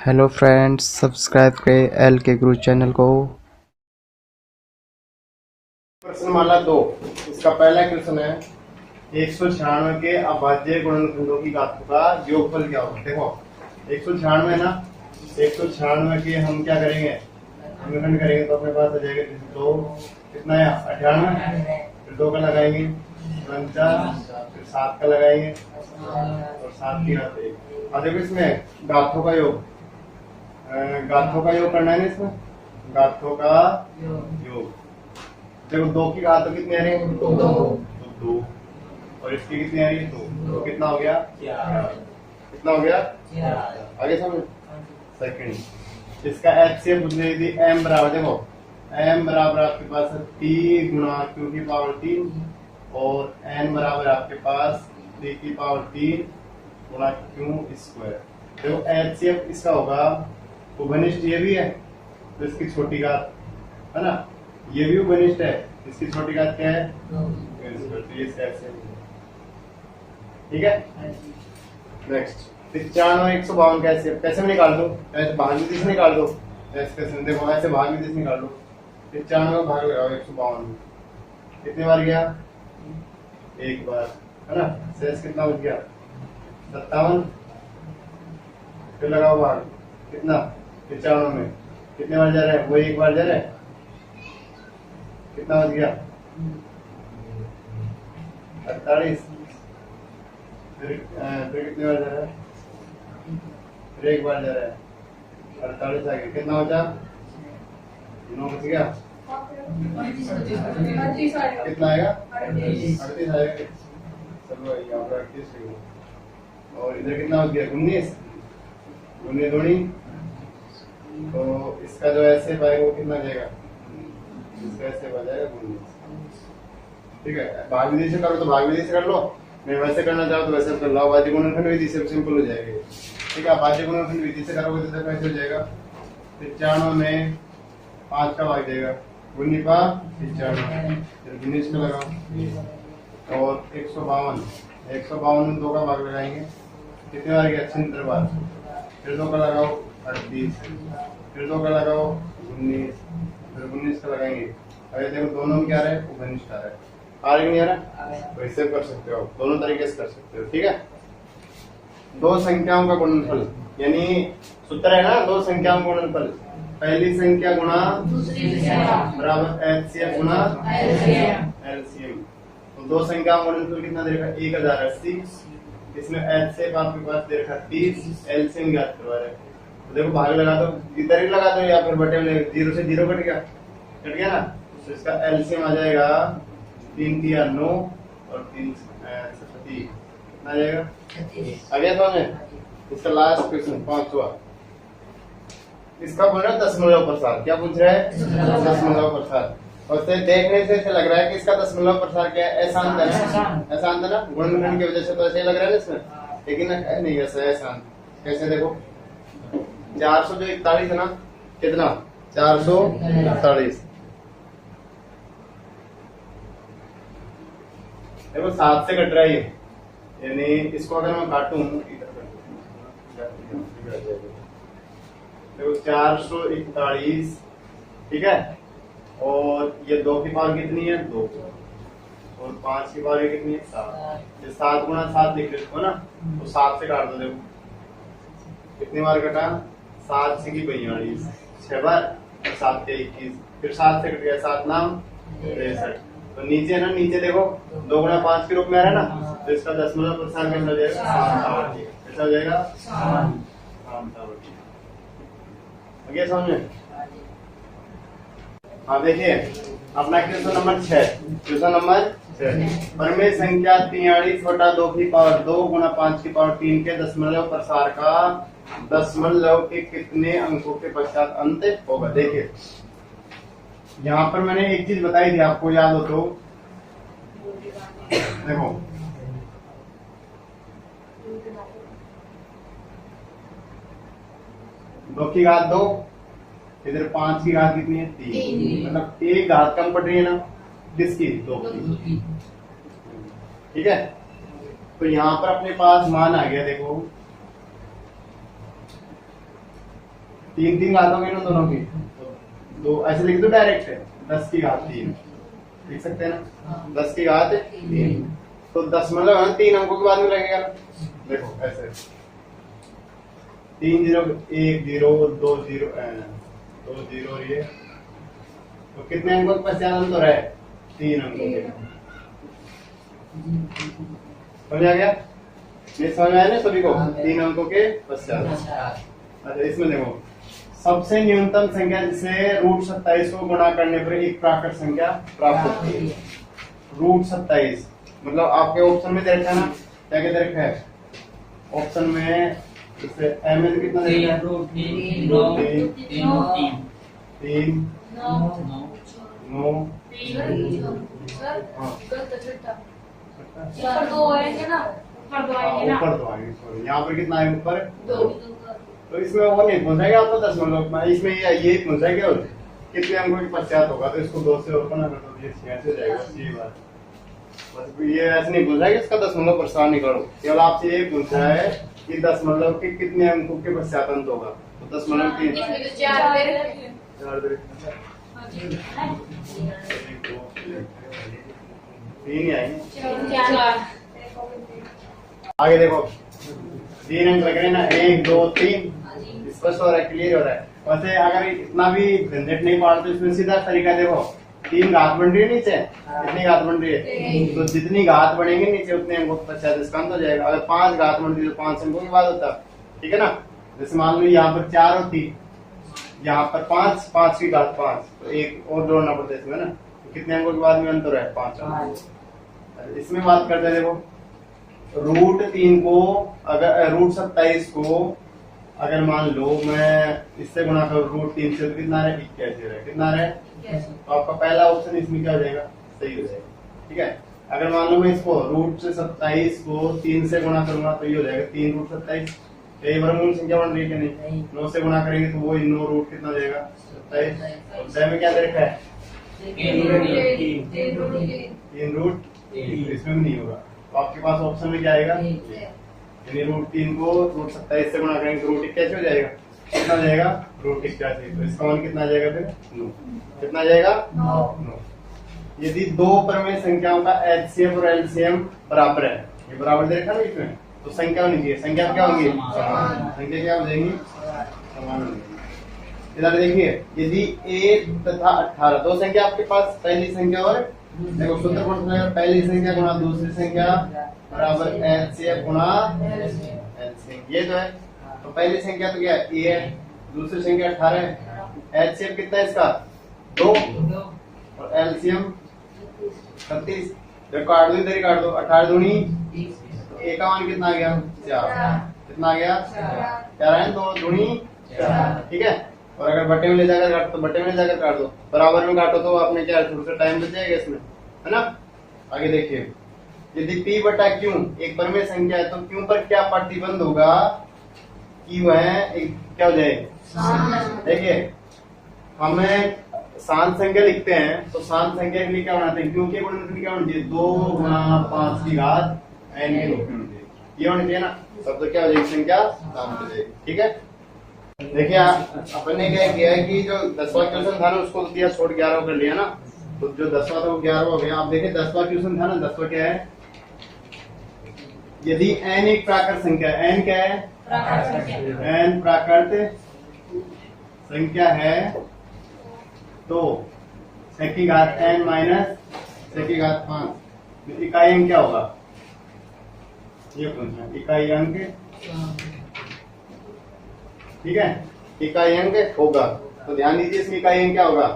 Hello friends, subscribe करें L के गुरु channel को। प्रश्नमाला 2 इसका पहला क्वेश्चन है 196 के अभाज्य गुणनखंडों की घातों का योगफल क्या होगा। देखो 196 ना, 196 के हम क्या करेंगे, गुणनखंड करेंगे तो अपने पास आ जाएगा दो, कितना है 98, फिर 2 का लगाएंगे 49, फिर 7 का लगाएंगे और 7 की घात 1। अब देखो इसमें घातों का योग, घातों का योग करना है ना, इसमें घातों का योग। देखो 2 की घात तो कितनी आ रही है, 2 तो 2, और इसकी कितनी आ रही है 2, तो कितना हो गया, कितना हो गया, आगे समझ। सेकंड इसका एचसीएफ पूछ रही थी, m बराबर, देखो m बराबर आपके पास है t गुणा q की पावर 3 और n बराबर आपके पास 3 की पावर 3 गुणा q स्क्वायर। देखो एचसीएफ इसका होगा, उपनिष्ठ ये भी है तो इसकी छोटी घात है ना, ये भी उपनिष्ठ है, इसकी छोटी घात क्या है, तो ये ठीक है। नेक्स्ट 95 152 कैसे कैसे में निकाल दो, ऐसे भाग विधि से निकाल दो, ऐसे कैसे देखो, ऐसे भाग विधि से निकाल दो। 95 का भाग लगाओ 152 में, कितने बार गया, एक बार है ना, शेष कितना बच गया 57, फिर लगाओ भाग, कितना 95 में कितने बार जा रहा है, वो एक बार जा रहा है, कितना बच गया 48, फिर कितने बार जा रहा है, फिर एक बार जा रहा है 48 आ गया, कितना बचा 9 बच गया, कितना आएगा 38 आएगा, चलो यहाँ पर 38 और इधर कितना बच गया 19 दूनी, तो इसका जो ऐसे आएगा वो कितना जाएगा, इसका ऐसे आ जाएगा 19। ठीक है, भाग विधि से करो तो भाग विधि से कर लो, मैं वैसे करना चाहूँ तो वैसे कर लो, अभाज्य गुणनखंड विधि से सिंपल हो जाएगा। ठीक है, अभाज्य गुणनखंड विधि से करोगे तो कैसे हो जाएगा, 95 में 5 का भाग जाएगा, 95, फिर 19 में लगाओ, और 152 में 2 का भाग लगाएंगे, कितने बार गया 76 बार, फिर 2 का लगाओ 38, फिर 2 का लगाओ 19, फिर 19 का लगाएंगे। अगर देखो दोनों में क्या रहा है, उपनिष्ठ आ रहा है, आ रहा नहीं आ रहा, तो इससे कर सकते हो, दोनों तरीके से कर सकते हो। ठीक है, दो संख्याओं का गुणनफल, यानी सूत्र है ना, दो संख्याओं का गुणनफल, पहली संख्या गुणा दूसरी बराबर एचसीएफ गुणा एलसीएम। तो दो संख्याओं का गुणनफल कितना दे रखा, 1080, इसमें एचसीएफ आपके पास दे रखा 30, एलसीएम ज्ञात करवा रहे हैं। तो देखो भाग लगा दो, इधर ही लगा दो या फिर बटे में 0 से 0 कट गया ना, तो इसका एलसीएम आ जाएगा 3 3 9 और 3 30, कितना आ जाएगा, आ गया समझ में। इसका लास्ट क्वेश्चन 5वां, इसका बोल रहा है दशमलव प्रसार, क्या पूछ रहा है, दशमलव प्रसार, और से देखने से ऐसा लग रहा है कि इसका दशमलव प्रसार क्या है, अशांत है ना, अशांत है ना, गुणनखंड की वजह से तो ऐसे लग रहा है इसमें, लेकिन नहीं ऐसा है अशांत। कैसे देखो 441 है ना, कितना 441, देखो 7 से कट रहा है, यानी इसको अगर मैं काटूं देखो 441, ठीक है, और ये 2 की पावर कितनी है 2, और 5 की पावर कितनी है 7, ये 7 गुणा 7 लिख लेते हो ना, तो 7 से काट दो, देखो कितनी बार कटा, 7 से की 42, 6 बार, और 7 के 21, फिर 7 से कट गया 7 नाम 63, तो नीचे ना, नीचे देखो 2 गुणा 5 के रूप में आ रहा है ना, तो इसका दशमलव प्रसार कैसा हो जाएगा, कैसा हो जाएगा, आगे समझ में। हाँ देखिए अपना क्वेश्चन नंबर 6, क्वेश्चन नंबर 6, परमेय संख्या 43 बटा 2 की पावर 2 गुणा 5 की पावर 3 के दशमलव प्रसार का दशमलव के कितने अंकों के पश्चात अंत होगा। देखिए यहाँ पर मैंने एक चीज बताई थी, आपको याद हो तो, देखो 2 की घात 2, इधर 5 की घात कितनी है 3, मतलब एक घात कम पड़ रही है ना, किसकी 2 की। ठीक है, तो यहाँ पर अपने पास मान आ गया, देखो तीन तीन घात होंगे ना दोनों की, दो ऐसे लिख दो डायरेक्ट है 10 की घात 3 लिख सकते हैं ना, 10 की घात 3 तो दशमलव 3 अंकों के बाद में लगेगा ना, देखो ऐसे 3 0 1 0 2 0 2 0 ये तो कितने अंकों के पश्चात अंतर है 3 अंकों के, समझ आ गया, ये समझ में आया ना सभी को, 3 अंकों के पश्चात। अच्छा इसमें देखो सबसे न्यूनतम संख्या जिसे √27 को गुणा करने पर एक प्राकृत संख्या प्राप्त होती है, √27 मतलब आपके ऑप्शन में देखा है ना, क्या क्या देखा है ऑप्शन में, इससे एम में कितना देखा है 3 9 ऊपर दो आएंगे ना, ऊपर दो आएंगे ना, ऊपर 2 आएंगे, सॉरी यहाँ पर कितना है ऊपर 2 तो इसमें वो नहीं पूछेगा आपको दशमलव, इसमें ये पूछेगा कितने अंकों के पश्चात होगा, तो इसको 2 से ओपन कर दो, ये 6 से जाएगा, ये बात बस, ये ऐसे नहीं पूछा कि इसका दशमलव प्रसार निकालो, केवल आपसे ये पूछा है कि दशमलव के कितने अंकों के पश्चात अंत होगा, तो दशमलव 3 ही आएंगे। आगे देखो 3 अंक लग रहे हैं ना, 1 2 3 स्पष्ट हो रहा है, क्लियर हो रहा है। वैसे अगर इतना भी झंझट नहीं पालते इसमें सीधा तरीका देखो, 3 घात बन रही है नीचे, कितनी घात बन रही है, तो जितनी घात बढ़ेंगे नीचे उतने अंकों के पश्चात इसका अंत हो जाएगा। अगर 5 घात बन रही है तो 5 अंकों के बाद होता, ठीक है ना, जैसे मान लो यहाँ पर 4 होती, यहाँ पर 5 5 की घात 5 तो एक और जोड़ना पड़ता है इसमें ना, तो कितने अंकों के बाद में अंतर है 5। इसमें बात करते हैं देखो √3 को अगर √27 को अगर मान लो मैं इससे गुणा करूँ √3 से तो कितना है 81 है, कितना है तो आपका पहला ऑप्शन इसमें क्या हो जाएगा सही हो जाएगा, ठीक है। अगर मान लो मैं इसको √27 को 3 से गुणा करूंगा तो ये हो जाएगा 3 √27, यही वर्गमूल संख्या बन रही है नहीं, 9 से गुणा करेंगे तो वही 9 रूट कितना हो जाएगा 27, और 6 में क्या दे रखा है 3 रूट, इसमें भी नहीं होगा, तो आपके पास ऑप्शन में क्या आएगा, यानी √3 को √27 से गुणा करेंगे तो √81 हो जाएगा, कितना हो जाएगा √81, तो इसका मान कितना आ जाएगा फिर 9, कितना आ जाएगा 9। यदि दो परमेय संख्याओं का एचसीएफ और एलसीएम बराबर है, ये बराबर दे रखा है इसमें, तो संख्या होनी चाहिए, संख्या क्या होगी संख्या क्या हो जाएंगी समान होगी। इधर देखिए यदि 1 तथा 18 दो संख्या आपके पास, पहली संख्या और देखो सूत्र कौन सा है, पहली संख्या गुणा दूसरी संख्या बराबर एचसीएफ गुणा एलसीएम, ये जो है तो पहली संख्या तो क्या है ए है, दूसरी संख्या 18 है, एचसीएफ कितना है इसका 2 और एलसीएम 36, जब काट दो इधर ही काट दो, 18 दूनी ए का मान कितना आ गया 4, कितना आ गया 4 है, 2 दूनी 4, ठीक है। और अगर बट्टे में ले जाकर काट तो बट्टे में ले जाकर काट दो, बराबर में काटो तो आपने क्या थोड़ा सा टाइम बच जाएगा इसमें, है ना। आगे देखिए यदि P बटा Q एक परमेय संख्या है तो Q पर क्या प्रतिबंध होगा कि वह एक क्या हो जाए, देखिए हमें शांत संख्या लिखते हैं तो शांत संख्या के लिए क्या बनाते हैं, Q के गुणन क्या होना चाहिए 2 × 5 की घात n के रूप में होनी चाहिए, ये होनी चाहिए ना, तब तो क्या हो जाएगी संख्या शांत हो जाएगी, ठीक है। देखिए अपन ने क्या किया है कि जो 10वां क्वेश्चन था ना उसको दिया छोड़ 11 कर लिया ना, तो जो 10वां था वो 11 हो गया। आप देखिए 10वां क्वेश्चन था ना, 10वां क्या है, यदि n एक प्राकृत संख्या है, n क्या है n प्राकृत संख्या है तो 6 की घात n माइनस 6 की घात 5 इकाई अंक क्या होगा, ये पूछना इकाई अंक, ठीक है, इकाई अंक होगा, तो ध्यान दीजिए इसमें इकाई अंक क्या होगा,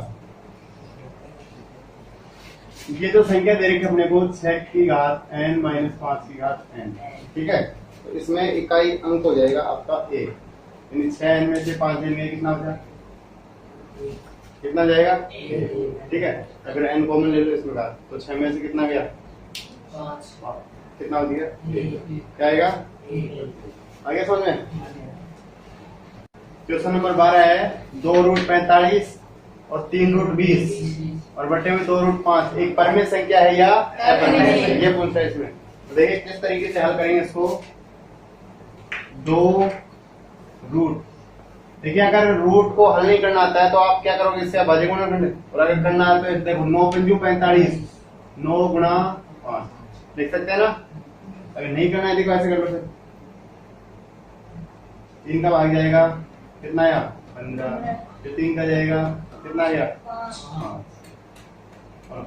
ये जो संख्या दे रखी है अपने को 6 की घात n माइनस 5 की घात n, ठीक है, तो इसमें इकाई अंक हो जाएगा आपका a, यानी 6n में से 5n में कितना हो जाएगा, कितना जाएगा ठीक है। अगर n कॉमन ले लो इसमें घात तो 6 में से कितना गया 5, कितना हो गया क्या आएगा, आगे समझ में। क्वेश्चन नंबर 12 है 2√45 और 3√20 और बटे में 2√5 एक परमेय संख्या है या अपरमेय संख्या, ये पूछता है इसमें। तो देखिए किस तरीके से हल करेंगे इसको, 2 रूट देखिए अगर रूट को हल नहीं करना आता है तो आप क्या करोगे, इससे भाज्य गुणा करने, और अगर करना है तो देखो 9 पंजू 45, 9 गुणा 5 लिख सकते हैं ना। अगर नहीं करना है देखो ऐसे कर लो, फिर 3 का भाग जाएगा कितना आया 15, फिर 3 का जाएगा कितना आया 5, और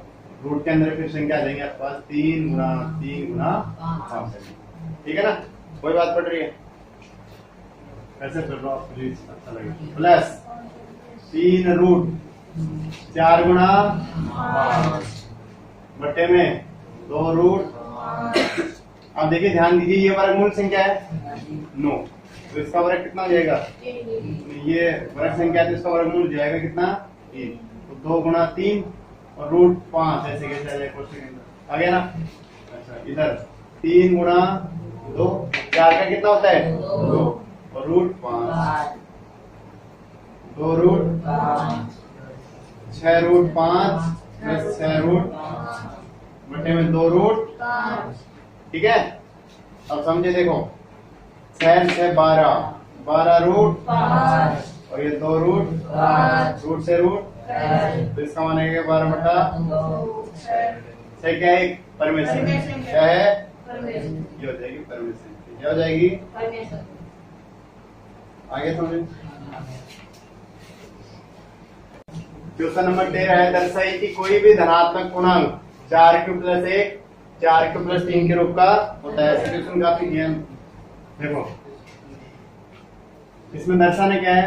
रूट के अंदर फिर संख्या आ जाएंगे आपके पास 3 गुणा 5। ठीक है ना, कोई बात पड़ रही है, ऐसे कर लो आप प्लीज, अच्छा लगेगा। प्लस 3 रूट 4 गुणा 5 बट्टे में 2 रूट। अब देखिए ध्यान दीजिए, ये वर्गमूल संख्या है 9, तो इसका वर्ग कितना हो जाएगा, ये वर्ग संख्या है तो इसका वर्गमूल हो जाएगा कितना 3, तो 2 गुणा 3 और रूट 5, ऐसे कैसे आ जाएगा क्वेश्चन के अंदर, आ गया ना। अच्छा इधर 3 गुणा 2, 4 का कितना होता है 2 और root 5, 2 root 6 root 5 plus 6 root बटे में 2 रूट। ठीक है, अब समझे, देखो 6 से 12, 12 रूट और ये 2 रूट, रूट से रूट, तो इसका मान है 12 बटा 6 क्या है परमेशन, क्या है ये हो जाएगी परमेशन, क्या हो जाएगी आगे समझे। क्वेश्चन नंबर 13 है, दर्शाइए कि कोई भी धनात्मक पूर्णांक 4q प्लस 1 4q प्लस 3 के रूप का होता है। क्वेश्चन काफी ज्ञान, देखो इसमें दर्शाना क्या है,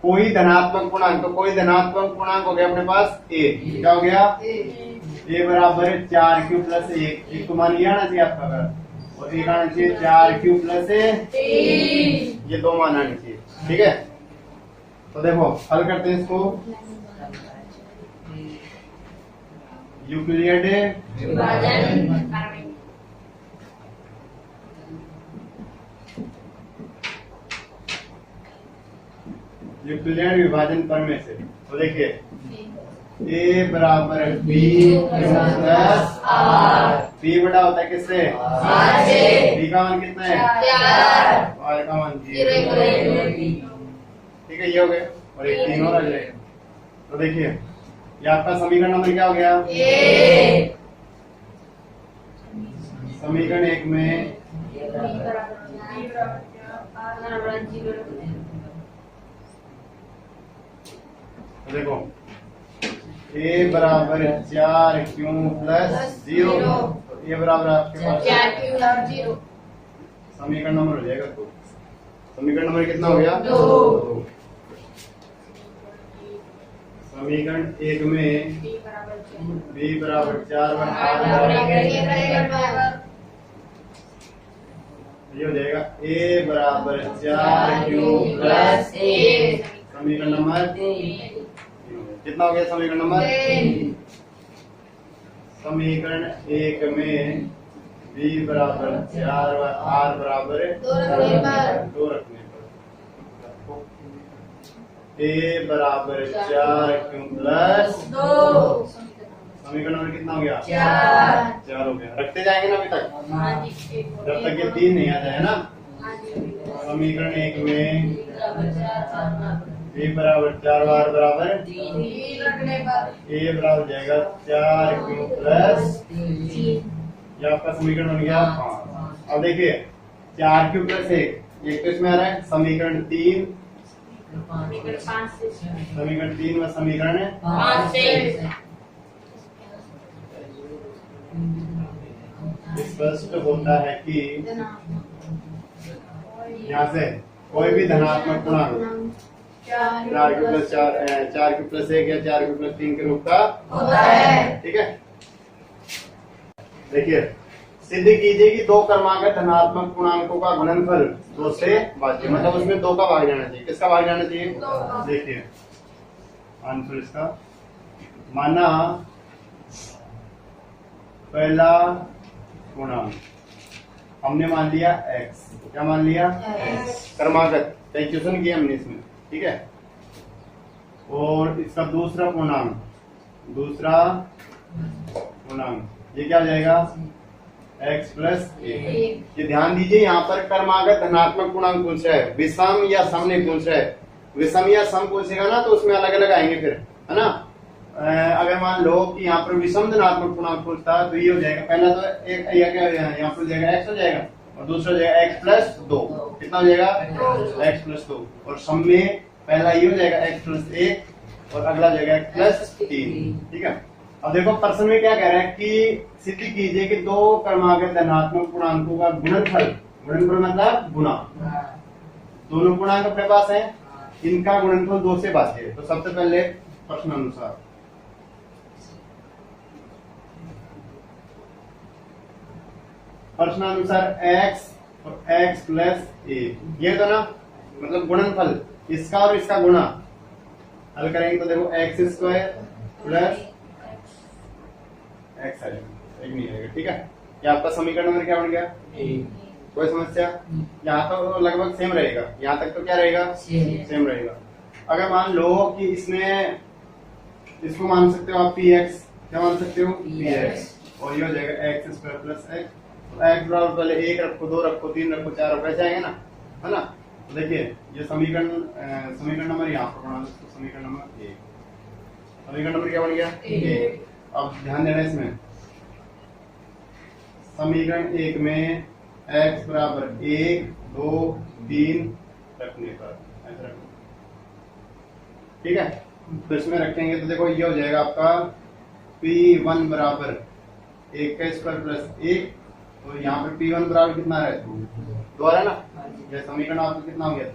कोई धनात्मक पूर्णांक, तो कोई धनात्मक पूर्णांक हो गया अपने पास a, क्या हो गया a बराबर है 4q प्लस 1 तो मान लिया ना चाहिए आपका अगर, और एक आना चाहिए 4q प्लस 3, ये 2 मान आने चाहिए। ठीक है, तो देखो हल करते हैं इसको, यूक्लिड यूक्लिड विभाजन प्रमेय से, तो देखिए a बराबर b प्लस r, b बड़ा होता है किससे b का मान कितना है 4, r का मान 0। ठीक है, ये हो गया, और एक 3 और आ जाएगा। तो देखिए ये आपका समीकरण नंबर क्या हो गया, समीकरण 1 में तो देखो a बराबर 4q प्लस 0, a बराबर आपके पास समीकरण नंबर हो जाएगा 2। समीकरण नंबर कितना हो गया 2। समीकरण 1 में b बराबर 4 ये हो जाएगा a बराबर 4q प्लस 1, समीकरण नंबर कितना हो गया, समीकरण नंबर 3। समीकरण 1 में b बराबर 4 व r बराबर 2 रखने पर a बराबर 4q प्लस 2, समीकरण नंबर कितना हो गया 4 हो गया। रखते जाएंगे ना अभी तक, जब तक ये 3 नहीं आ जाए ना। समीकरण 1 में b बराबर 4 व r बराबर 3, a बराबर जाएगा 4q प्लस 3, ये आपका समीकरण बन गया 5। अब देखिए 4q प्लस 1 ये किस में आ रहा है, समीकरण 3, समीकरण 3 व समीकरण 5 से स्पष्ट होता है कि यहाँ से कोई भी धनात्मक पूर्णांक 4q प्लस 4q प्लस 1 या 4q प्लस 3 के रूप का होता है। ठीक है, देखिए सिद्ध कीजिए कि 2 क्रमागत धनात्मक पूर्णांकों का गुणनफल 2 से भाज्य, मतलब उसमें 2 का भाग जाना चाहिए। किसका भाग जाना चाहिए, देखिए आंसर इसका, माना पहला पूर्णांक हमने मान लिया x, क्या मान लिया क्रमागत, कैलकुलेशन किया हमने इसमें। ठीक है, और इसका दूसरा पूर्णांक ये क्या हो जाएगा x प्लस ए। ये ध्यान दीजिए, यहाँ पर क्रमागत धनात्मक पूर्णांक पूछ रहा है, विषम या सम नहीं पूछ रहा है। विषम या सम पूछेगा ना तो उसमें अलग अलग आएंगे फिर, है ना। अगर मान लो कि यहाँ पर विषम धनात्मक पूर्णांक पूछता है तो ये हो जाएगा, पहला तो एक यहाँ पर हो जाएगा x हो जाएगा और दूसरा हो जाएगा x प्लस 2। कितना हो जाएगा x प्लस 2। और सम में पहला ये हो जाएगा x प्लस 1 और अगला हो जाएगा x प्लस 3। ठीक है। अब देखो प्रश्न में क्या कह रहा है कि सिद्ध कीजिए कि दो क्रमागत धनात्मक पूर्णांकों का गुणनफल, गुणनफल मतलब गुणा, दोनों पूर्णांक अपने पास है, इनका गुणनफल 2 से भाज्य है। तो सबसे पहले प्रश्न अनुसार x और x प्लस ए, ये तो ना मतलब गुणनफल इसका और इसका गुणा हल करेंगे तो देखो एक्स स्क्वायर प्लस एक्स आएगा, एक नहीं आएगा। ठीक है, ये आपका समीकरण नंबर क्या बन गया? कोई समस्या? यहाँ तो लगभग सेम रहेगा, यहाँ तक तो क्या रहेगा? सेम रहेगा। अगर मान लो कि इसमें इसको मान सकते हो आप पी एक्स, क्या मान सकते हो? पी एक्स, और ये हो जाएगा एक्स स्क्वायर प्लस एक्स। तो एक्स बराबर पहले 1 रखो, 2 रखो, 3 रखो, 4 रखो, ऐसे आएंगे ना, है ना। तो देखिए ये समीकरण नंबर यहाँ पर बना दो, समीकरण नंबर 1। समीकरण नंबर क्या बन गया? 1। अब ध्यान देना इसमें, समीकरण 1 में x बराबर 1, 2, 3 रखने पर ऐसा रखो। ठीक है, तो इसमें रखेंगे तो देखो ये हो जाएगा आपका P1 बराबर 1 का स्क्वायर प्लस 1। तो यहाँ पे P1 बराबर कितना है? 2 आ रहा है ना। यह समीकरण आपका कितना हो गया? 2।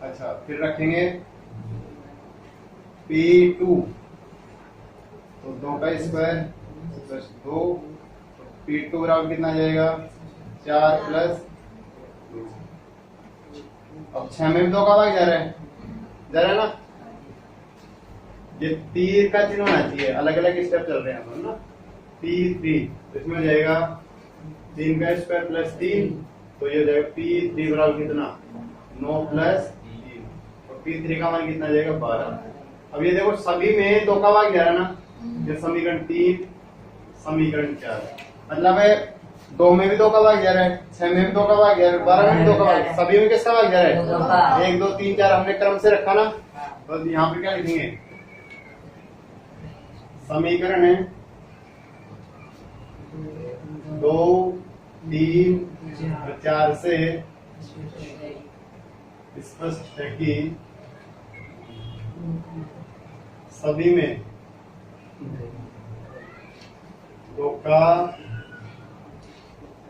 अच्छा, फिर रखेंगे P2, तो 2 का स्क्वायर प्लस 2। P2 बराबर कितना आ जाएगा? 4 प्लस 2। अब 6 में भी 2 का भाग जा रहा है ना। ये तीर का चिन्ह होना चाहिए, अलग अलग स्टेप चल रहे हैं ना। P3, तो इसमें हो जाएगा 3 का स्क्वायर प्लस 3। तो ये हो जाएगा P3 बराबर कितना? 9 प्लस 3। और P3 का मान कितना जाएगा? 12। अब ये देखो सभी में 2 का भाग जा रहा है ना। ये समीकरण 3, समीकरण 4, मतलब है 2 में भी 2 का भाग जा रहा है, 6 में भी 2 का भाग जा रहा है, 12 में भी 2 का भाग, सभी में किसका भाग जा रहा है? 1, 2, 3, 4 हमने क्रम से रखा ना। तो यहाँ पे क्या लिखेंगे? समीकरण है 2, 3 और 4 से स्पष्ट है कि सभी में 2 का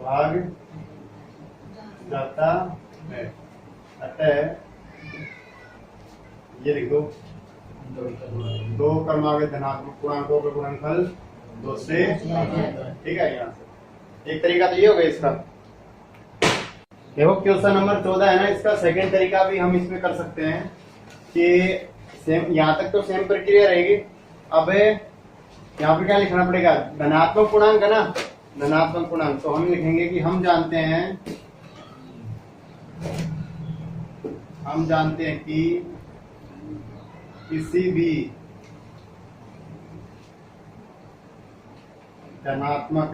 भाग जाता है। अतः ये लिख दो, 2 क्रमागत धनात्मक पूर्णांकों का गुणनफल 2 से। ठीक है, यहाँ से एक तरीका तो ये हो गया इसका। देखो क्वेश्चन नंबर 14 है ना, इसका सेकंड तरीका भी हम इसमें कर सकते हैं कि सेम, यहाँ तक तो सेम प्रक्रिया रहेगी। अब यहाँ पे क्या लिखना पड़ेगा? धनात्मक पूर्णांक है ना, धनात्मक पूर्णांक। तो हम लिखेंगे कि हम जानते हैं कि किसी भी धनात्मक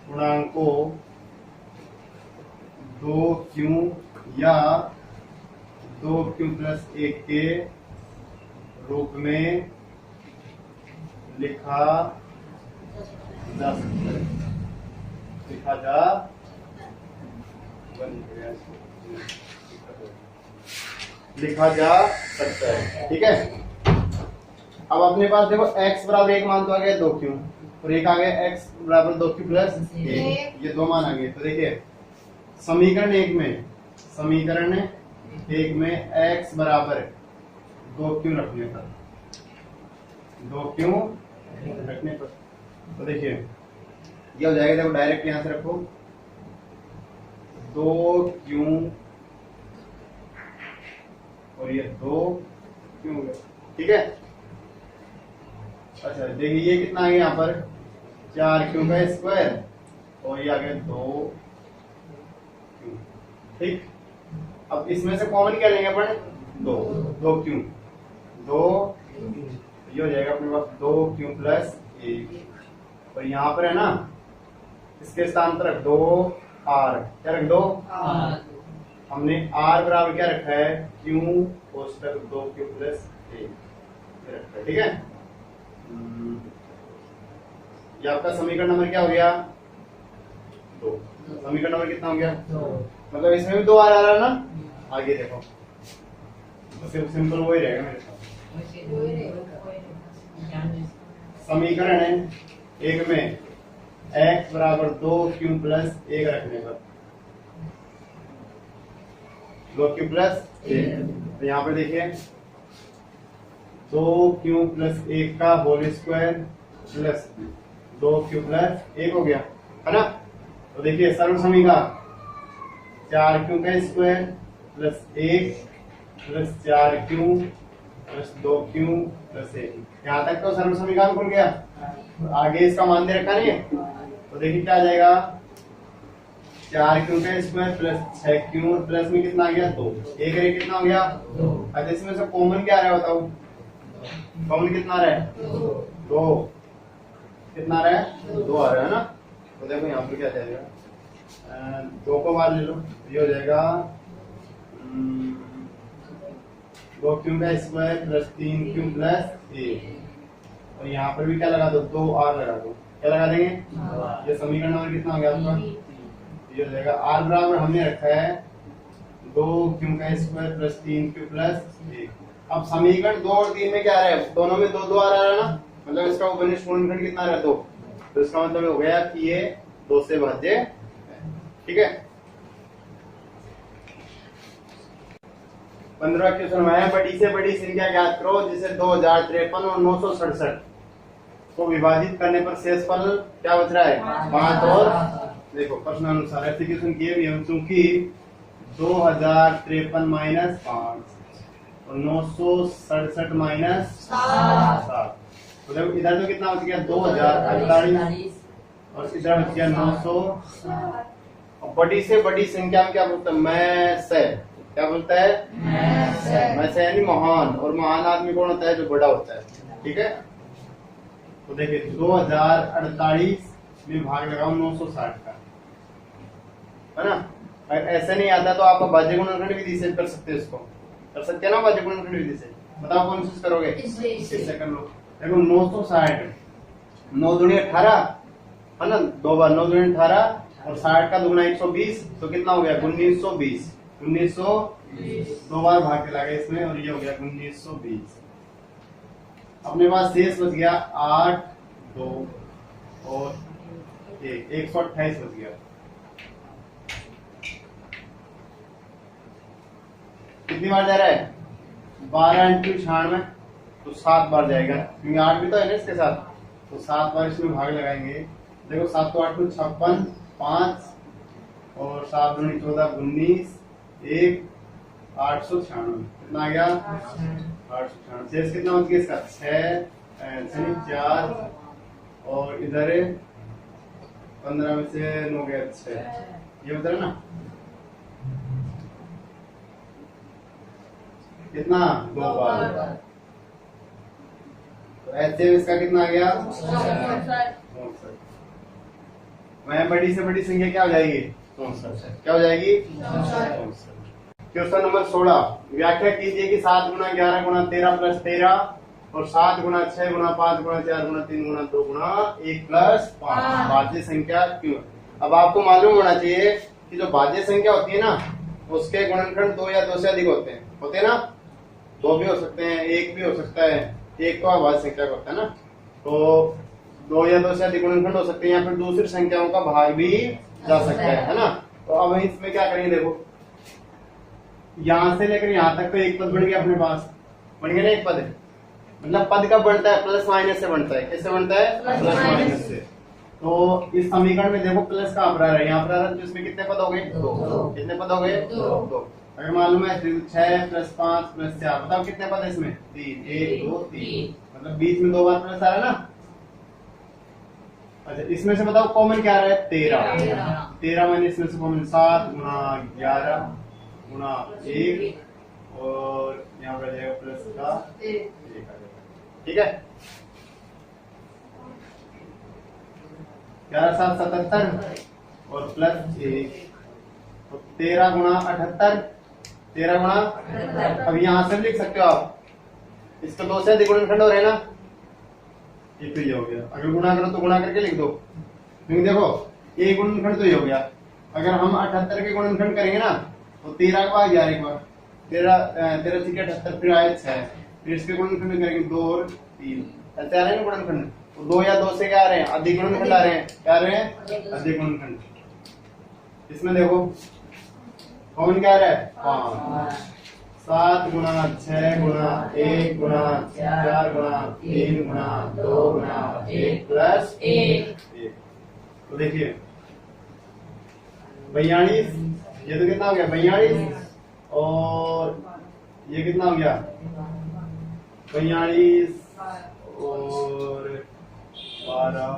पूर्णांकों 2q या 2q प्लस 1 के रूप में लिखा जा सकता है। ठीक है, अब अपने पास देखो x बराबर 1 मान तो आ गया 2q और एक आ गया x बराबर 2q प्लस 1, ये 2 मान आ गए। तो देखिए समीकरण 1 में x बराबर 2q रखने पर, तो देखिए ये हो जाएगा। देखो डायरेक्ट यहां से रखो 2q और ये 2q हो गया। ठीक है, अच्छा देखिए ये कितना आ गया यहाँ पर? 4q का स्क्वायर और ये आ गया 2q। ठीक, अब इसमें से कॉमन क्या लेंगे अपन? 2q, ये हो जाएगा अपने पास 2q प्लस 1। और यहाँ पर है ना, इसके स्थान पर रख दो आर। क्या रख दो? हमने आर बराबर क्या रखा है? क्यू कोष्टक 2q प्लस ए रखा है। ठीक है, ये आपका समीकरण नंबर क्या हो गया? 2। समीकरण नंबर कितना हो गया? 2। मतलब इसमें भी 2 आ रहा है ना। आगे देखो तो सिंपल वो ही रहेगा मेरे साथ। समीकरण है एक में x बराबर 2q प्लस 1 रखने पर 2q प्लस 1, तो यहाँ पे देखिए 2q प्लस 1 का whole square plus 2q plus 1 हो गया, है ना। तो देखिए सर्व समीकरण 4q का square plus 1 plus 4q plus 2q plus 1, यहाँ तक तो सर्व समीकरण खुल गया। तो आगे इसका मान दे रखा नहीं है, तो देखिए क्या आ जाएगा? 4q का स्क्वायर प्लस 6q प्लस में कितना आ गया? 2। एक रे कितना हो गया? 2। अच्छा इसमें से कॉमन क्या आ रहा है बताओ? कॉमन कितना आ रहा है? 2। कितना आ रहा है? 2 आ रहा है ना। तो देखो यहाँ पर क्या जाएगा, 2 को बाहर ले लो, ये हो जाएगा 2q का स्क्वायर प्लस 3q प्लस 1, और यहाँ पर भी क्या लगा दो? 2r लगा दो। क्या लगा देंगे? ये समीकरण नंबर कितना हो गया आपका? ये हो जाएगा r बराबर हमने रखा है 2q का स्क्वायर प्लस 3q प्लस 1। अब समीकरण 2 और 3 में क्या आ रहा है? दोनों में 2 2 आ रहा है ना, मतलब इसका उपनिष्ठ गुणनखंड कितना आ रहा है? 2। तो इसका मतलब हो गया कि ये 2 से भाज्य है। ठीक है, 15 क्वेश्चन में बड़ी से बड़ी संख्या ज्ञात करो जिसे 2053 और 967 को विभाजित करने पर शेषफल क्या बच रहा है? 5। और देखो प्रश्न अनुसार ऐसे क्वेश्चन किए भी हम, चूंकि 2053 माइनस 5 और 967 माइनस 7, तो देखो इधर तो कितना बच गया? 2048 और इधर बच गया 900। और बड़ी से बड़ी संख्या में क्या बोलता है? मैं से। क्या बोलता है? मैं से यानी महान, और महान आदमी कौन होता है? जो बड़ा होता है। ठीक है, तो देखिए 2048 में भाग लगाओ 960 का, है ना। अगर ऐसे नहीं आता तो आप भाज्य गुणनखंड विधि से कर सकते हैं, इसको कर सकते हैं ना भाज्य गुणनखंड विधि से। बताओ कौन सी करोगे? इससे कर लो। देखो 960 9 दूनी 18, है ना, 2 बार 9 दूनी 18 और 60 का दुगना 120, तो कितना हो गया? 1920। 1920 2 बार भाग के लगा इसमें, और ये हो गया 1920। अपने पास शेष बच गया 8 2 और 1 128 बच गया। कितनी बार जा रहा है? 12 × 96, तो 7 बार जाएगा, क्योंकि 8 भी तो है ना इसके साथ, तो 7 बार इसमें भाग लगाएंगे। देखो 7 तो 8 56 5 और 7 दूनी 14 19 1 896, कितना आ गया? 896। शेष कितना बच गया इसका? 6 4 और इधर 15 में से 9 गया 6, ये बता ना कितना? 2 बार। तो ऐसे इसका कितना आ गया? 64। वह बड़ी से बड़ी संख्या क्या हो जाएगी? 64। क्या हो जाएगी? 64। क्वेश्चन नंबर 16, व्याख्या कीजिए कि 7 गुना 11 गुना 13 प्लस 13 और 7 गुना 6 गुना 5 गुना 4 गुना 3 गुना 2 गुना 1 प्लस 5 भाज्य संख्या क्यों? अब आपको मालूम होना चाहिए कि जो भाज्य संख्या होती है ना, उसके गुणनखंड 2 या 2 से अधिक होते हैं ना। 2 भी हो सकते हैं, 1 भी हो सकता है, 1 तो अभाज्य संख्या होता है ना, तो 2 या 2 से अधिक गुणनखंड हो सकते हैं, या फिर दूसरी संख्याओं का भाग भी जा सकता है ना। तो अब इसमें क्या करेंगे? देखो यहां से लेकर यहां तक तो एक पद बन गया अपने पास, बन गया ना एक पद। मतलब पद कब बनता है? प्लस माइनस से बनता है। किससे बनता है? प्लस माइनस से। तो इस समीकरण में देखो प्लस का आप रहा है, यहाँ पर आ रहा है, तो इसमें कितने पद हो गए? 2। कितने पद हो गए? 2। अगर मालूम है 6 प्लस 5 प्लस 4, बताओ कितने पद है इसमें? 3 1 2 3, मतलब बीच में 2 बार प्लस आ रहा है ना। अच्छा इसमें से बताओ कॉमन क्या आ रहा है? 13। 13 मैंने इसमें से कॉमन 7 गुना 11 गुना 1 और यहाँ पर जाएगा प्लस का 1 आ जाएगा। ठीक है, 11 7 77 और प्लस 1 तो 13 गुणा 78, 13 गुणा। अब यहां से भी लिख सकते हो आप, इसको 2 से अधिक गुणनखंड हो रहे हैं ना, ये तो ये हो गया। अगर गुणा करो तो गुणा करके लिख दो, क्योंकि देखो ये गुणनखंड तो ये हो गया। अगर हम 78 के गुणनखंड करेंगे ना तो 13 को आ गया एक बार, 13 से 78 फिर आए 6, फिर इसके गुणनखंड करेंगे 2 और 3, ऐसे आ रहे हैं ना गुणनखंड। तो 2 या 2 से क्या आ रहे हैं, अधिक गुणनखंड आ रहे हैं, क्या आ रहे हैं, अधिक गुणनखंड। इसमें देखो कौन क्या आ रहा है, 5, 7 गुणा 6 गुणा 1 गुणा 4 गुणा 3 गुणा 2 गुणा 1 प्लस 1। तो देखिए 42, ये तो कितना हो गया 42, और ये कितना हो गया 42 और 12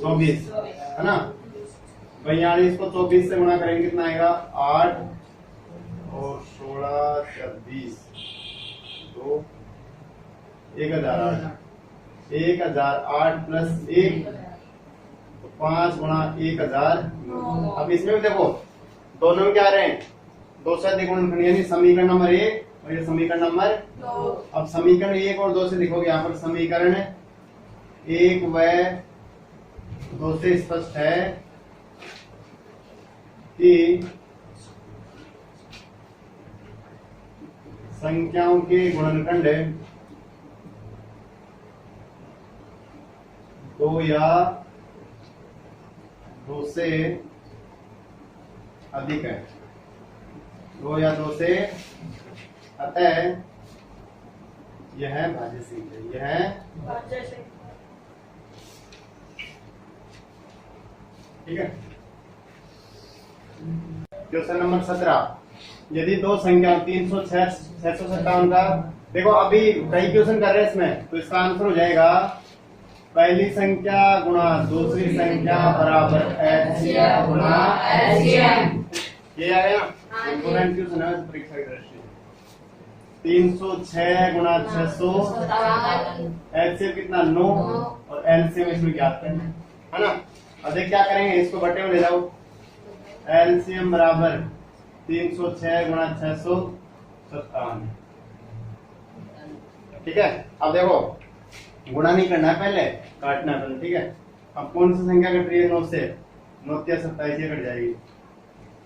24, है ना। 42 को 24 से गुणा करेंगे कितना आएगा 8 और 16 26 2 1008, 1008 प्लस 1 तो 5 गुणा 1000। अब इसमें भी देखो दोनों में क्या आ रहे हैं, 2 से अधिक गुणनखंड, यानी समीकरण नंबर 1 और ये समीकरण नंबर 2। अब समीकरण 1 और 2 से लिखोगे यहाँ पर, समीकरण 1 व 2 से स्पष्ट है कि संख्याओं के गुणनखंड 2 या 2 से अधिक है, 2 या 2 से, अतः यह भाज्य संख्या, यह ठीक है। क्वेश्चन नंबर 17, यदि दो संख्या 306 657 का, देखो अभी कई क्वेश्चन कर रहे हैं इसमें, तो इसका आंसर हो जाएगा पहली संख्या गुणा दूसरी संख्या बराबर एचसीएफ गुणा एचसीएफ। ये आ गया ना, इंपोर्टेंट क्वेश्चन है परीक्षा की दृष्टि से। 306 गुणा 600, एचसीएफ कितना 9 और एलसीएम इसमें ज्ञात करना है ना। अब देख क्या करेंगे, इसको बट्टे में ले जाओ, एलसीएम बराबर 306 गुणा 657, ठीक है। अब देखो गुणा नहीं करना है, पहले काटना है पहले, ठीक है। अब कौन सी संख्या कट रही है 9 से, 9 या 27 ये कट जाएगी,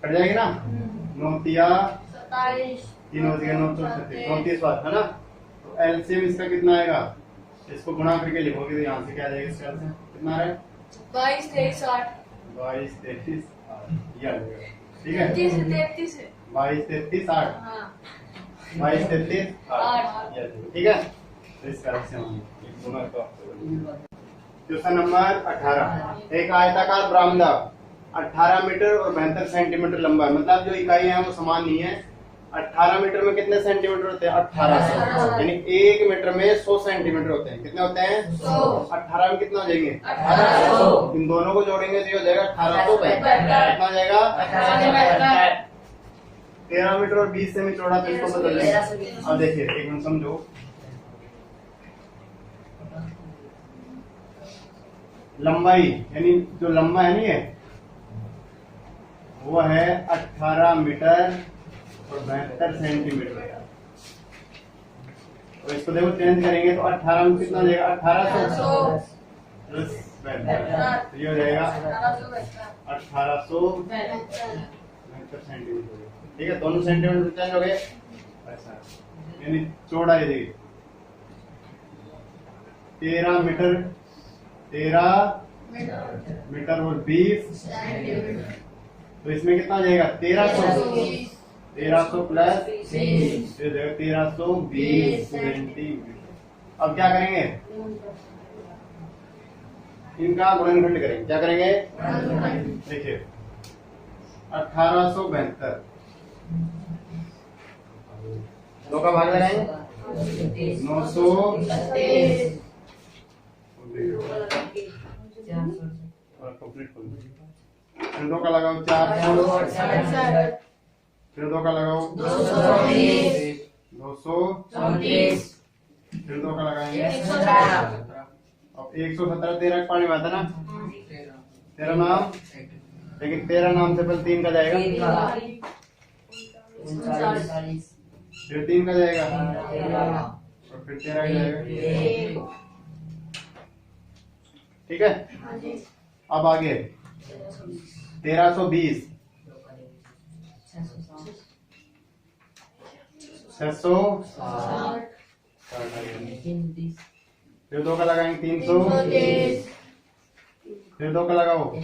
कट जाएगी ना, 9 या 27, 3 हो गया 9 34 29 बात है ना। तो एलसीएम इसका कितना आएगा, इसको गुणा करके लिखोगे तो यहाँ से क्या आ जाएगा, इसका एलसीएम कितना आ रहा है 22 23 8 22 33 ये आ जाएगा, ठीक है। 33 33 22 33 8, हाँ 22 33 8, ये आ जाएगा, ठीक है। तो इसका एलसीएम क्वेश्चन नंबर 18, एक आयताकार बरामदा 18 मीटर और 72 सेंटीमीटर लंबा है, मतलब जो इकाई है वो समान नहीं है। 18 मीटर में कितने सेंटीमीटर होते हैं, 1800, यानी 1 मीटर में 100 सेंटीमीटर होते हैं। कितने होते हैं 100। 18 में कितना हो जाएंगे 1800, इन दोनों को जोड़ेंगे तो ये हो जाएगा 1872, कितना हो जाएगा 13 मीटर और 20 सेमी चौड़ा, तो इसको बदल लेंगे। अब देखिए एक मिनट समझो, लंबाई यानी जो लंबा है नहीं है वो है 18 मीटर और 72 सेंटीमीटर। तो इसको देखो चेंज करेंगे तो 18 में कितना हो जाएगा 1800 प्लस 72, ये हो जाएगा 1872 सेंटीमीटर, ठीक है। दोनों सेंटीमीटर चेंज हो गए, ऐसा यानी चौड़ाई देखिए 13 मीटर 13 मीटर और 20 सेंटीमीटर, तो इसमें कितना हो जाएगा 1300 प्लस 1320 सेंटीमीटर। अब क्या करेंगे, इनका गुणनखंड करेंगे, क्या करेंगे देखिए 1872, 2 का भाग लगाएंगे 900 कंप्लीट कर दो, फिर 2 का लगाओ 400, फिर 2 का लगाओ 234, फिर 2 का लगाएंगे। अब 117 13 पानी में आता ना, तेरा नाम, लेकिन तेरा नाम से पहले 3 का जाएगा, फिर 3 का जाएगा और फिर 13 का जाएगा। ठीक है, अब आगे 1320, 660, फिर 2 का लगाएंगे 300, फिर 2 का लगाओ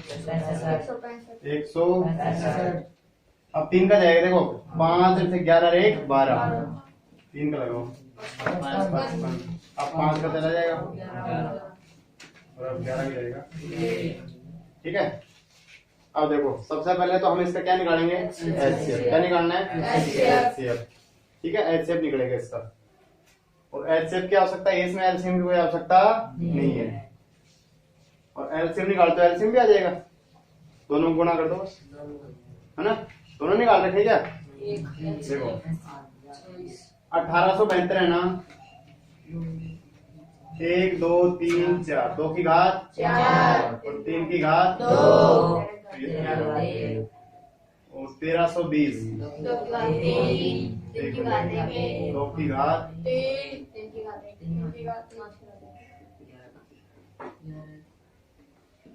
100, अब 3 का जाएगा, देखो 5 से 11 और 1 12, 3 का लगाओ 55, अब 5 का चला जाएगा और अब 11 का जाएगा। ठीक है, अब देखो सबसे पहले तो हम इसका क्या निकालेंगे, एचसीएफ। क्या निकालना है, एचसीएफ। ठीक है, एचसीएफ निकलेगा इसका, और एचसीएफ की आवश्यकता है, इसमें एलसीएम की कोई आवश्यकता नहीं है, और एलसीएम निकाल तो एलसीएम भी आ जाएगा, दोनों को गुणा कर दो बस, है ना। दोनों निकाल रखे क्या, देखो 1872 है ना, 1 2 3 4, 2 की घात 4 और 3 की घात 2 और 1320, 2 की घात,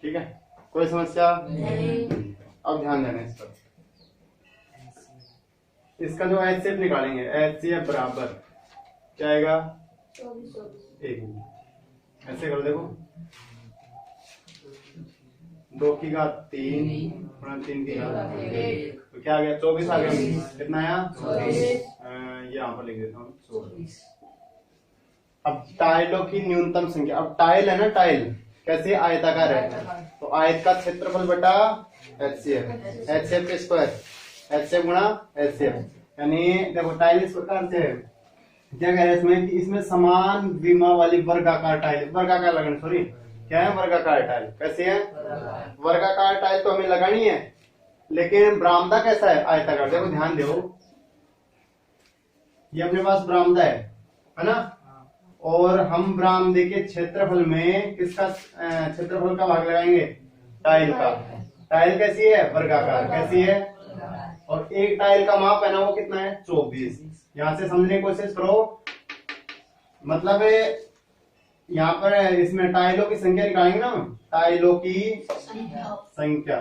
ठीक है, कोई समस्या। अब ध्यान देना इस पर, इसका जो एचसीएफ निकालेंगे, एचसीएफ बराबर क्या आएगा, 1, ऐसे कर देखो, 2 की घात 3 और 3 की घात, तो क्या आ गया, 24 आ गया। कितना आया, 24, यहाँ पर लिख देता हूँ 24। अब टाइलों की न्यूनतम संख्या, अब टाइल है ना, टाइल कैसे, आयताकार है, तो आयत का क्षेत्रफल बटा एचसीएफ, एचसीएफ के स्क्वायर, एचसीएफ गुणा एचसीएफ, यानी देखो टाइल इस प्रकार से है, क्या कह रहे हैं इसमें कि इसमें समान विमा वाली वर्गाकार टाइल, वर्गाकार लगानी, सॉरी क्या है, वर्गाकार टाइल। कैसी है, वर्गाकार टाइल तो हमें लगानी है, लेकिन बरामदा कैसा है, आयताकार। देखो ध्यान दो, ये अपने पास बरामदा है ना, और हम बरामदे के क्षेत्रफल में किसका क्षेत्रफल का भाग लगाएंगे, टाइल का। टाइल कैसी है, वर्गाकार। कैसी है, और एक टाइल का माप है ना, वो कितना है, 24। यहां से समझने की कोशिश करो, मतलब यहाँ पर इसमें टाइलों की संख्या निकालेंगे ना, टाइलों की संख्या,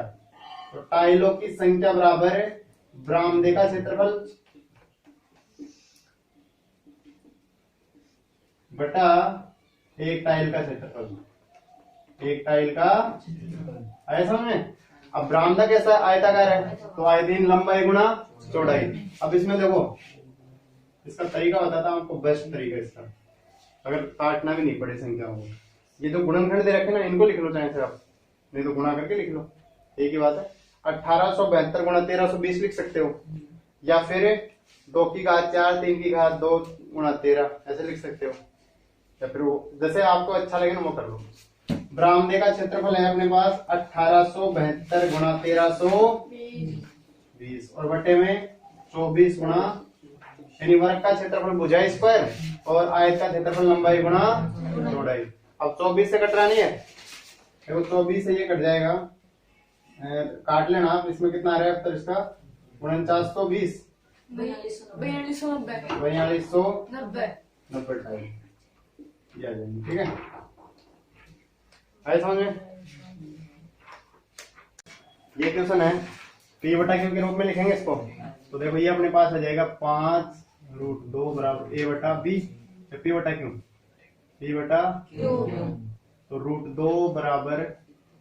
तो टाइलों की संख्या बराबर है बरामदे का क्षेत्रफल बटा एक टाइल का क्षेत्रफल, एक टाइल का, आया समझ में। अब बरामदा कैसा है, आयताकार है, तो आयतीन लंबाई गुणा चौड़ाई। अब इसमें देखो, इसका तरीका बताता हूं आपको, बेस्ट तरीका इसका, अगर काटना भी नहीं पड़े संख्या को। ये जो गुणनखंड दे रखे ना, इनको लिख लो चाहे से आप, नहीं तो गुणा करके लिख लो, एक ही बात है। 1872 गुणा 1320 लिख सकते हो, या फिर 2 की घात 4 3 की घात 2 गुणा 13 ऐसे लिख सकते हो, या फिर वो जैसे आपको अच्छा लगे ना वो कर लो। बरामदे का क्षेत्रफल है अपने पास 1872 गुणा 1320 और बटे में 24 गुणा, यानी वर्ग का क्षेत्रफल भुजा स्क्वायर और आयत का क्षेत्रफल लंबाई गुणा चौड़ाई। अब 24 से कट रहा नहीं है, देखो 24 से ये कट जाएगा, काट लेना आप। इसमें कितना आ रहा है अब तक इसका, 4920 4290 टाइल ये आ जाएंगे। ठीक है, आए समझ में। ये क्वेश्चन है, पी बटा क्यू के रूप में लिखेंगे इसको, तो देखो ये अपने पास आ जाएगा 5√2 बराबर ए बटा बी, पी बटा क्यू, पी बटा क्यू, तो √2 बराबर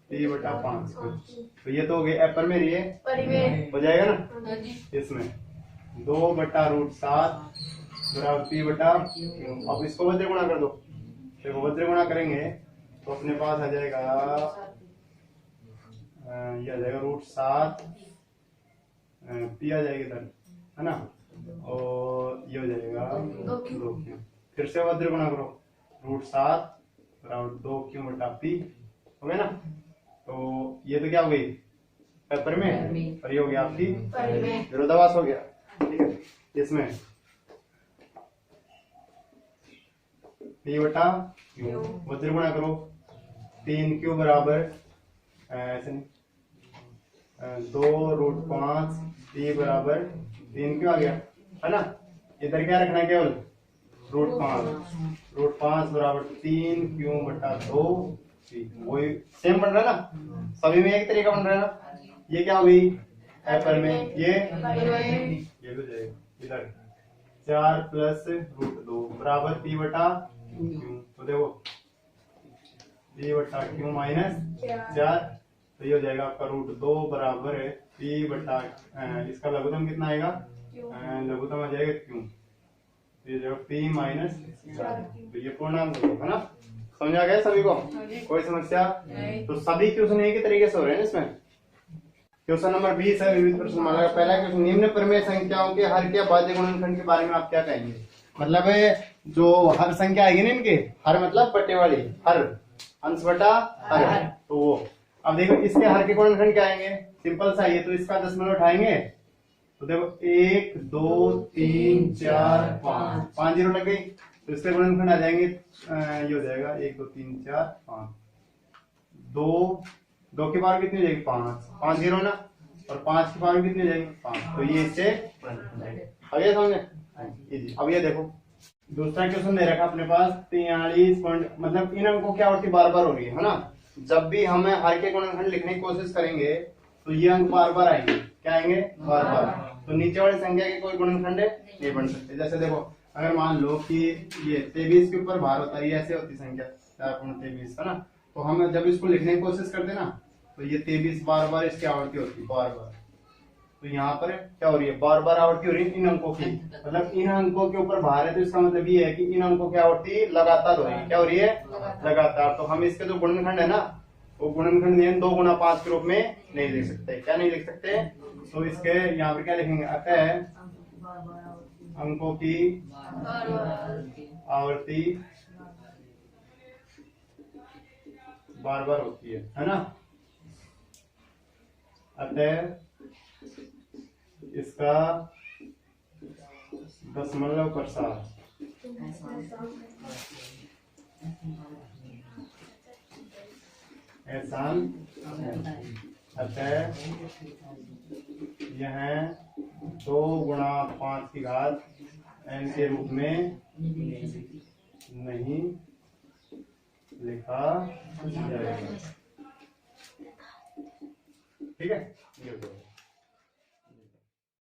पी बटा 5, तो ये तो हो गया एपर में, ये हो जाएगा ना। इसमें 2 बटा √7 बराबर पी बटा, अब इसको वज्र गुणा कर दो, देखो वज्र गुणा करेंगे तो अपने पास आ जाएगा, ये आ जाएगा √7 पी आ जाएगी इधर, है ना, और ये हो जाएगा 2 क्यू। फिर से वज्र गुणा करो, √7 बराबर 2 क्यू बटा पी, हो गया ना। तो ये तो क्या हो गई पेपर में, और ये हो गया आपकी विरोधाभास हो गया। ठीक है, इसमें पी बटा क्यू, वज्र गुणा करो, 3 क्यू बराबर ऐसे नहीं 2√5 t बराबर 3 क्यों आ गया, है ना। इधर क्या रखना है, केवल √5 बराबर 3 क्यों बटा 2 t। वही सेम बन रहा है ना, सभी में एक तरीका बन रहा है ना। ये क्या हो गई एप्पल में, ये हो जाएगा इधर 4 प्लस √2 बराबर p बटा q। तो देखो p बटा q माइनस 4, तो ये हो जाएगा आपका √2 बराबर है p बटा इसका लघुत्तम कितना आएगा, लघुत्तम आ जाएगा q, तो ये जाएगा p माइनस 4। तो ये पूर्णांक है ना। समझा गया सभी को, कोई समस्या। तो सभी क्वेश्चन एक ही तरीके से हो रहे हैं इसमें। क्वेश्चन नंबर 20 है विविध प्रश्न माला का पहला क्वेश्चन, निम्न प्रमेय संख्याओं के हर के बाध्य गुणनखंड के बारे में आप क्या कहेंगे। मतलब जो हर संख्या आएगी ना इनके, हर मतलब बट्टे वाली, हर अंश बटा हर, तो वो अब देखो इसके हर के गुणनखंड क्या आएंगे, सिंपल सा ये, तो इसका दशमलव उठाएंगे तो देखो 1 2 3 4 5 जीरो लग गई, तो इसके गुणनखंड आ जाएंगे ये हो जाएगा 1 2 3 4 5, 2 की पावर कितनी हो जाएगी 5 जीरो ना, और 5 की पावर कितनी हो जाएगी 5, तो ये इससे आगे समझे इजी। अब ये देखो दूसरा क्वेश्चन दे रखा अपने पास 43 पॉइंट, मतलब इन अंकों की आवृत्ति बार बार हो रही है ना। जब भी हमें हर के गुणनखंड लिखने की कोशिश करेंगे तो ये अंक बार बार आएंगे, क्या आएंगे बार बार। तो नीचे वाली संख्या के कोई गुणनखंड नहीं बन सकते। जैसे देखो अगर मान लो कि ये 23 के ऊपर भार होता है, ये ऐसे होती संख्या 4.23 है ना, तो हम जब इसको लिखने की कोशिश करते हैं ना तो ये 23 बार बार इसकी आवृत्ति होती है बार बार। तो यहाँ पर क्या हो रही है, बार बार आवृत्ति हो रही है इन अंकों की, मतलब इन अंकों के ऊपर भार है, तो इसका मतलब ये है कि इन अंकों की आवृत्ति लगातार हो रही है, क्या हो रही है लगातार। तो हम इसके जो गुणनखंड है ना, वो गुणनखंड 2 गुणा 5 के रूप में नहीं लिख सकते। क्या नहीं लिख सकते, तो इसके यहाँ पर क्या लिखेंगे, अतः अंकों की आवृत्ति बार बार होती है ना। अतः इसका दशमलव प्रसार एहसान, अतः यह 2 गुणा 5 की घात n के रूप में नहीं लिखा जाएगा। ठीक है।